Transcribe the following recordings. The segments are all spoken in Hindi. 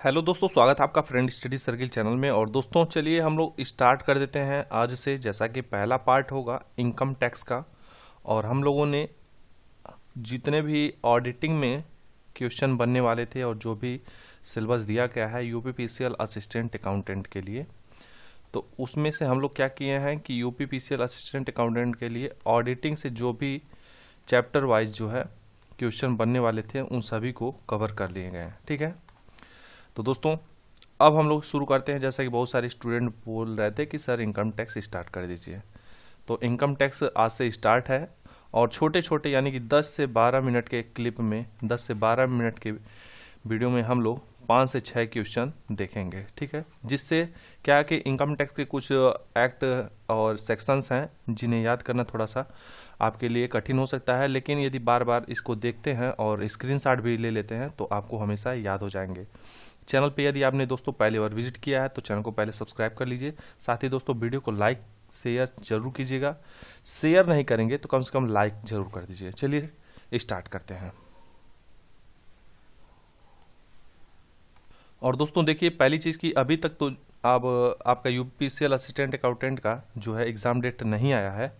हेलो दोस्तों, स्वागत है आपका फ्रेंड स्टडी सर्किल चैनल में। और दोस्तों चलिए हम लोग स्टार्ट कर देते हैं आज से। जैसा कि पहला पार्ट होगा इनकम टैक्स का, और हम लोगों ने जितने भी ऑडिटिंग में क्वेश्चन बनने वाले थे और जो भी सिलेबस दिया गया है यूपीपीसीएल असिस्टेंट अकाउंटेंट के लिए, तो उसमें से हम लोग क्या किए हैं कि यूपीपीसीएल असिस्टेंट अकाउंटेंट के लिए ऑडिटिंग से जो भी चैप्टर वाइज जो है क्वेश्चन बनने वाले थे उन सभी को कवर कर लिए गए हैं। ठीक है, तो दोस्तों अब हम लोग शुरू करते हैं। जैसा कि बहुत सारे स्टूडेंट बोल रहे थे कि सर इनकम टैक्स स्टार्ट कर दीजिए, तो इनकम टैक्स आज से स्टार्ट है। और छोटे छोटे यानी कि 10 से 12 मिनट के क्लिप में, 10 से 12 मिनट के वीडियो में हम लोग 5 से 6 क्वेश्चन देखेंगे। ठीक है, जिससे क्या है कि इनकम टैक्स के कुछ एक्ट और सेक्शंस हैं जिन्हें याद करना थोड़ा सा आपके लिए कठिन हो सकता है, लेकिन यदि बार बार इसको देखते हैं और स्क्रीनशॉट भी ले लेते हैं तो आपको हमेशा याद हो जाएंगे। चैनल पे यदि आपने दोस्तों पहली बार विजिट किया है तो चैनल को पहले सब्सक्राइब कर लीजिए। साथ ही दोस्तों वीडियो को लाइक शेयर जरूर कीजिएगा। शेयर नहीं करेंगे तो कम से कम लाइक जरूर कर दीजिए। चलिए स्टार्ट करते हैं। और दोस्तों देखिए, पहली चीज़ कि अभी तक तो अब आपका यूपीसीएल असिस्टेंट अकाउंटेंट का जो है एग्ज़ाम डेट नहीं आया है,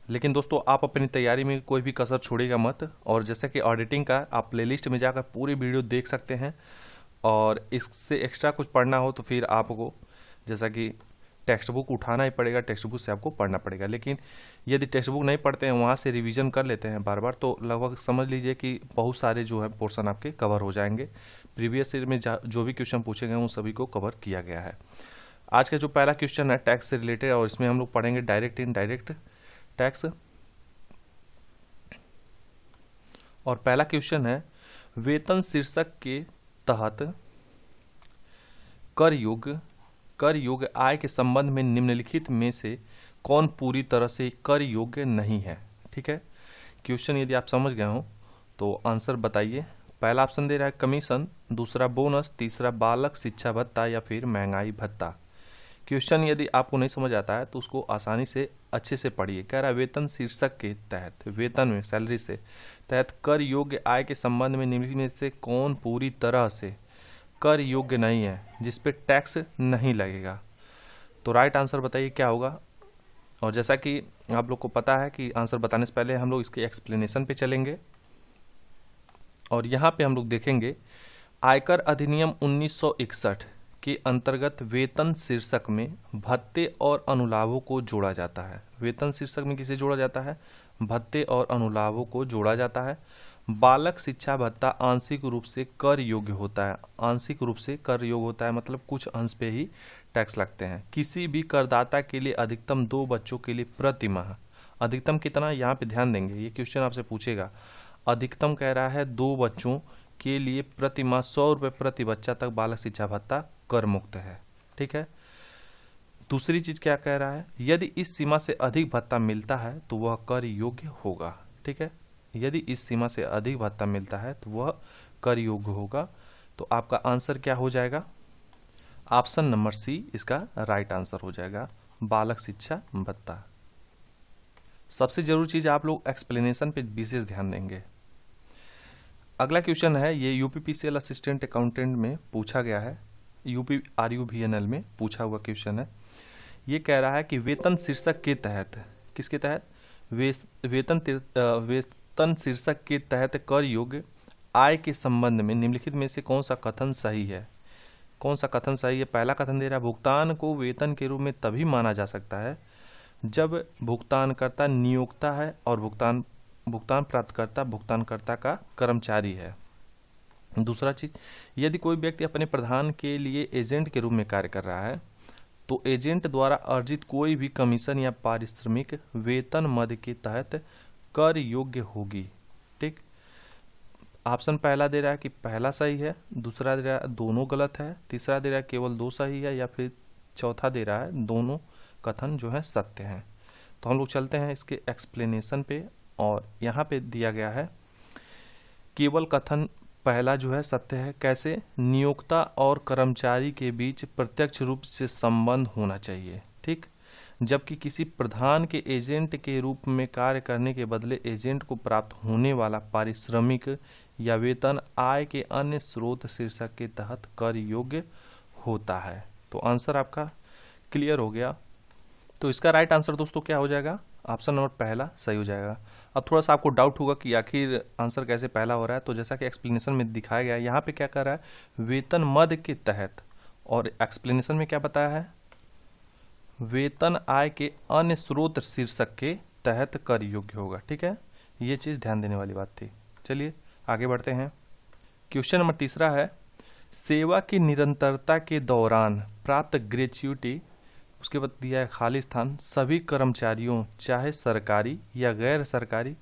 लेकिन दोस्तों आप अपनी तैयारी में कोई भी कसर छोड़ेगा मत। और जैसे कि ऑडिटिंग का आप प्लेलिस्ट में जाकर पूरी वीडियो देख सकते हैं, और इससे एक्स्ट्रा कुछ पढ़ना हो तो फिर आपको जैसा कि टेक्स्ट बुक उठाना ही पड़ेगा, टेक्स्ट बुक से आपको पढ़ना पड़ेगा। लेकिन यदि टेक्स्ट बुक नहीं पढ़ते हैं, वहाँ से रिवीजन कर लेते हैं बार बार, तो लगभग समझ लीजिए कि बहुत सारे जो है पोर्शन आपके कवर हो जाएंगे। प्रीवियस ईयर में जो भी क्वेश्चन पूछे गए उन सभी को कवर किया गया है। आज का जो पहला क्वेश्चन है टैक्स से रिलेटेड, और इसमें हम लोग पढ़ेंगे डायरेक्ट इनडायरेक्ट टैक्स। और पहला क्वेश्चन है, वेतन शीर्षक के तहत कर योग्य आय के संबंध में निम्नलिखित में से कौन पूरी तरह से कर योग्य नहीं है। ठीक है, क्वेश्चन यदि आप समझ गए हो तो आंसर बताइए। पहला ऑप्शन दे रहा है कमीशन, दूसरा बोनस, तीसरा बालक शिक्षा भत्ता या फिर महंगाई भत्ता। क्वेश्चन यदि आपको नहीं समझ आता है तो उसको आसानी से अच्छे से पढ़िए। कह रहा है वेतन शीर्षक के तहत, वेतन में सैलरी से तहत कर योग्य आय के संबंध में निम्नलिखित में से कौन पूरी तरह से कर योग्य नहीं है, जिसपे टैक्स नहीं लगेगा। तो राइट आंसर बताइए क्या होगा। और जैसा कि आप लोग को पता है कि आंसर बताने से पहले हम लोग इसके एक्सप्लेनेशन पे चलेंगे, और यहाँ पे हम लोग देखेंगे आयकर अधिनियम 1961 के अंतर्गत वेतन शीर्षक में भत्ते और अनुलाभों को जोड़ा जाता है। वेतन शीर्षक में किसे जोड़ा जाता है? भत्ते और अनुलाभों को जोड़ा जाता है। बालक शिक्षा भत्ता आंशिक रूप से कर योग्य होता है। आंशिक रूप से कर योग्य होता है मतलब कुछ अंश पे ही टैक्स लगते हैं। किसी भी करदाता के लिए अधिकतम 2 बच्चों के लिए प्रति माह, अधिकतम कितना यहाँ पे ध्यान देंगे, ये क्वेश्चन आपसे पूछेगा। अधिकतम कह रहा है 2 बच्चों के लिए प्रति माह 100 रुपये प्रति बच्चा तक बालक शिक्षा भत्ता कर मुक्त है। ठीक है, दूसरी चीज क्या कह रहा है, यदि इस सीमा से अधिक भत्ता मिलता है तो वह कर योग्य होगा। ठीक है, यदि इस सीमा से अधिक भत्ता मिलता है तो वह कर योग्य होगा। तो आपका आंसर क्या हो जाएगा? ऑप्शन नंबर सी इसका राइट आंसर हो जाएगा, बालक शिक्षा भत्ता। सबसे जरूरी चीज आप लोग एक्सप्लेनेशन पे विशेष ध्यान देंगे। अगला क्वेश्चन है, ये यूपीपीसीएल असिस्टेंट अकाउंटेंट में पूछा गया है, यूपी RUVNL में पूछा हुआ क्वेश्चन है। ये कह रहा है कि वेतन शीर्षक के तहत, किसके तहत? वेतन शीर्षक के तहत कर योग्य आय के संबंध में निम्नलिखित में से कौन सा कथन सही है? कौन सा कथन सही है? पहला कथन दे रहा है, भुगतान को वेतन के रूप में तभी माना जा सकता है जब भुगतानकर्ता नियोक्ता है और भुगतान प्राप्तकर्ता भुगतानकर्ता का कर्मचारी है। दूसरा चीज, यदि कोई व्यक्ति अपने प्रधान के लिए एजेंट के रूप में कार्य कर रहा है तो एजेंट द्वारा अर्जित कोई भी कमीशन या पारिश्रमिक वेतन मद के तहत कर योग्य होगी। ठीक, ऑप्शन पहला दे रहा है कि पहला सही है, दूसरा दे रहा है दोनों गलत है, तीसरा दे रहा है केवल 2 सही है, या फिर चौथा दे रहा है दोनों कथन जो है सत्य हैं। तो हम लोग चलते हैं इसके एक्सप्लेनेशन पे, और यहाँ पे दिया गया है केवल कथन पहला जो है सत्य है। कैसे? नियोक्ता और कर्मचारी के बीच प्रत्यक्ष रूप से संबंध होना चाहिए। ठीक, जबकि किसी प्रधान के एजेंट के रूप में कार्य करने के बदले एजेंट को प्राप्त होने वाला पारिश्रमिक या वेतन आय के अन्य स्रोत शीर्षक के तहत कर योग्य होता है। तो आंसर आपका क्लियर हो गया। तो इसका राइट आंसर दोस्तों क्या हो जाएगा? ऑप्शन नंबर पहला सही हो जाएगा। अब थोड़ा सा आपको डाउट होगा कि आखिर आंसर कैसे पहला हो रहा है। तो जैसा कि एक्सप्लेनेशन में दिखाया गया है, यहाँ पे क्या कर रहा है, वेतन मद के तहत, और एक्सप्लेनेशन में क्या बताया है, वेतन आय के अन्य स्रोत शीर्षक के तहत कर योग्य होगा। ठीक है, ये चीज ध्यान देने वाली बात थी। चलिए आगे बढ़ते हैं। क्वेश्चन नंबर तीसरा है, सेवा की निरंतरता के दौरान प्राप्त ग्रेच्युटी, उसके बाद दिया है खाली स्थान, सभी कर्मचारियों चाहे सरकारी या गैर सरकारी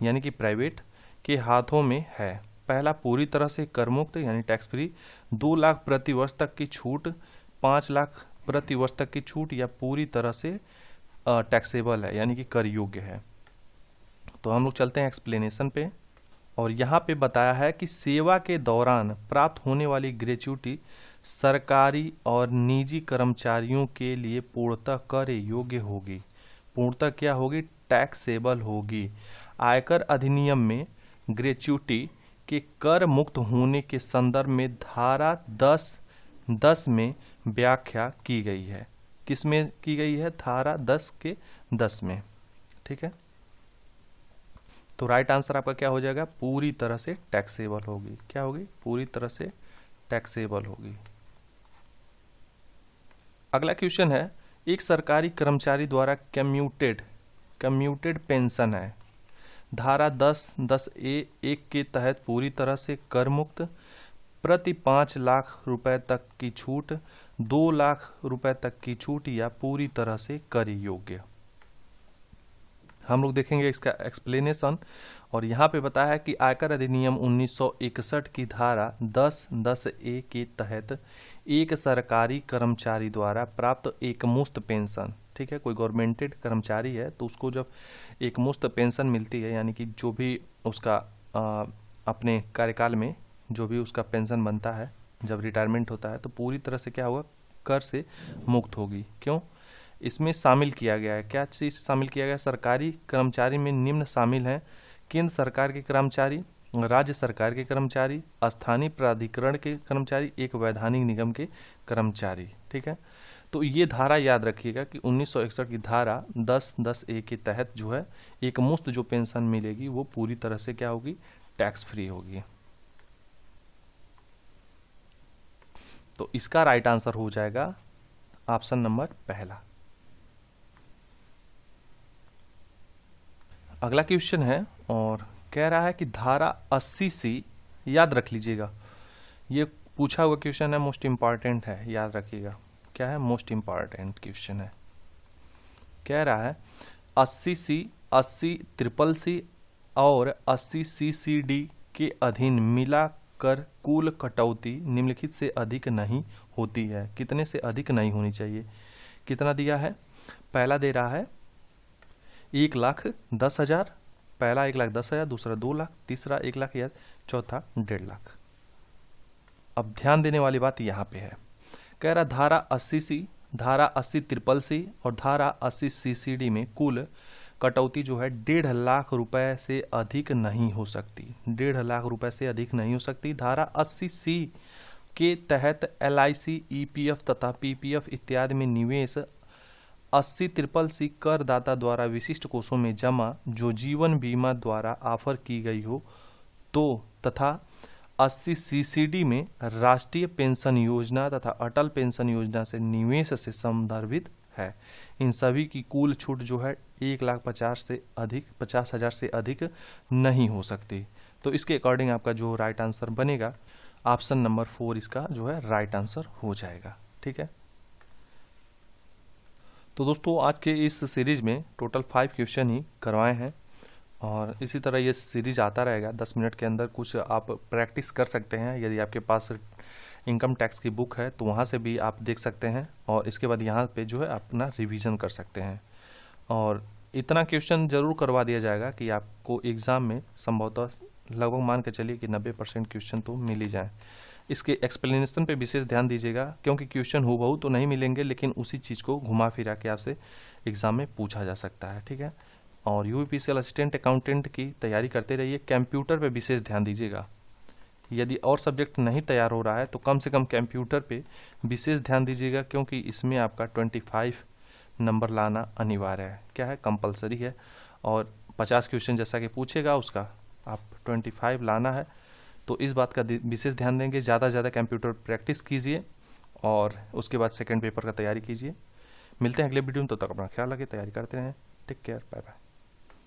यानी कि प्राइवेट के हाथों में है। पहला, पूरी तरह से कर मुक्त यानी टैक्स फ्री, 2 लाख प्रति वर्ष तक की छूट, 5 लाख प्रति वर्ष तक की छूट, या पूरी तरह से टैक्सेबल है यानी कि कर योग्य है। तो हम लोग चलते हैं एक्सप्लेनेशन पे, और यहाँ पे बताया है कि सेवा के दौरान प्राप्त होने वाली ग्रेच्युटी सरकारी और निजी कर्मचारियों के लिए पूर्णतः कर योग्य होगी। पूर्णतः क्या होगी? टैक्सेबल होगी। आयकर अधिनियम में ग्रेच्युटी के कर मुक्त होने के संदर्भ में धारा 10 में व्याख्या की गई है। किस में की गई है? धारा 10 में। ठीक है, तो राइट आंसर आपका क्या हो जाएगा? पूरी तरह से टैक्सेबल होगी। क्या होगी? पूरी तरह से टैक्सेबल होगी। अगला क्वेश्चन है, एक सरकारी कर्मचारी द्वारा कम्यूटेड पेंशन है, धारा 10(10)(a)(1) के तहत पूरी तरह से कर मुक्त, प्रति 5 लाख रुपए तक की छूट, 2 लाख रुपए तक की छूट, या पूरी तरह से कर योग्य। हम लोग देखेंगे इसका एक्सप्लेनेशन, और यहाँ पे बताया है कि आयकर अधिनियम 1961 की धारा 10(10)(a) के तहत एक सरकारी कर्मचारी द्वारा प्राप्त एकमुश्त पेंशन, ठीक है, कोई गवर्नमेंटेड कर्मचारी है तो उसको जब एकमुश्त पेंशन मिलती है, यानी कि जो भी उसका अपने कार्यकाल में जो भी उसका पेंशन बनता है जब रिटायरमेंट होता है, तो पूरी तरह से क्या होगा? कर से मुक्त होगी। क्यों? इसमें शामिल किया गया है, क्या चीज शामिल किया गया? सरकारी कर्मचारी में निम्न शामिल हैं: केंद्र सरकार के कर्मचारी, राज्य सरकार के कर्मचारी, स्थानीय प्राधिकरण के कर्मचारी, एक वैधानिक निगम के कर्मचारी। ठीक है, तो ये धारा याद रखिएगा कि 1961 की धारा 10(10)(a) के तहत जो है एक मुश्त जो पेंशन मिलेगी वो पूरी तरह से क्या होगी? टैक्स फ्री होगी। तो इसका राइट आंसर हो जाएगा ऑप्शन नंबर पहला। अगला क्वेश्चन है और कह रहा है कि धारा 80C, याद रख लीजिएगा, ये पूछा हुआ क्वेश्चन है, मोस्ट इंपॉर्टेंट है, याद रखिएगा। क्या है? मोस्ट इंपॉर्टेंट क्वेश्चन है। कह रहा है 80C, 80CCC और 80CCD के अधीन मिलाकर कुल कटौती निम्नलिखित से अधिक नहीं होती है। कितने से अधिक नहीं होनी चाहिए? कितना दिया है? पहला दे रहा है 1,10,000, पहला 1,10,000, दूसरा 2 लाख, तीसरा 1 लाख, या चौथा 1.5 लाख। अब ध्यान देने वाली बात यहाँ पे है, कह रहा धारा 80C, धारा 80CCC और धारा 80CCD में कुल कटौती जो है 1.5 लाख रुपए से अधिक नहीं हो सकती। 1.5 लाख रुपए से अधिक नहीं हो सकती। धारा 80C के तहत LIC, EPF तथा PPF इत्यादि में निवेश 80CCC करदाता द्वारा विशिष्ट कोषों में जमा जो जीवन बीमा द्वारा ऑफर की गई हो तो, तथा 80CCD में राष्ट्रीय पेंशन योजना तथा अटल पेंशन योजना से निवेश से संदर्भित है। इन सभी की कुल छूट जो है 1,50,000 से अधिक नहीं हो सकती। तो इसके अकॉर्डिंग आपका जो राइट आंसर बनेगा ऑप्शन नंबर 4 इसका जो है राइट आंसर हो जाएगा। ठीक है, तो दोस्तों आज के इस सीरीज में टोटल 5 क्वेश्चन ही करवाए हैं और इसी तरह ये सीरीज आता रहेगा। 10 मिनट के अंदर कुछ आप प्रैक्टिस कर सकते हैं। यदि आपके पास इनकम टैक्स की बुक है तो वहाँ से भी आप देख सकते हैं और इसके बाद यहाँ पे जो है अपना रिवीजन कर सकते हैं। और इतना क्वेश्चन जरूर करवा दिया जाएगा कि आपको एग्ज़ाम में संभवतः लगभग मान के चलिए कि 90% क्वेश्चन तो मिल ही जाए। इसके एक्सप्लेनेशन पे विशेष ध्यान दीजिएगा क्योंकि क्वेश्चन हूबहू तो नहीं मिलेंगे, लेकिन उसी चीज़ को घुमा फिरा के आपसे एग्ज़ाम में पूछा जा सकता है। ठीक है, और यूपीपीसीएल असिस्टेंट अकाउंटेंट की तैयारी करते रहिए। कंप्यूटर पे विशेष ध्यान दीजिएगा। यदि और सब्जेक्ट नहीं तैयार हो रहा है तो कम से कम कंप्यूटर पे विशेष ध्यान दीजिएगा, क्योंकि इसमें आपका 25 नंबर लाना अनिवार्य है। क्या है, कंपलसरी है। और 50 क्वेश्चन जैसा कि पूछेगा उसका आप 25 लाना है, तो इस बात का विशेष ध्यान देंगे। ज़्यादा से ज़्यादा कंप्यूटर प्रैक्टिस कीजिए और उसके बाद सेकंड पेपर का तैयारी कीजिए। मिलते हैं अगले वीडियो में, तो तक अपना ख्याल रखिए, तैयारी करते रहें। Take care, bye bye.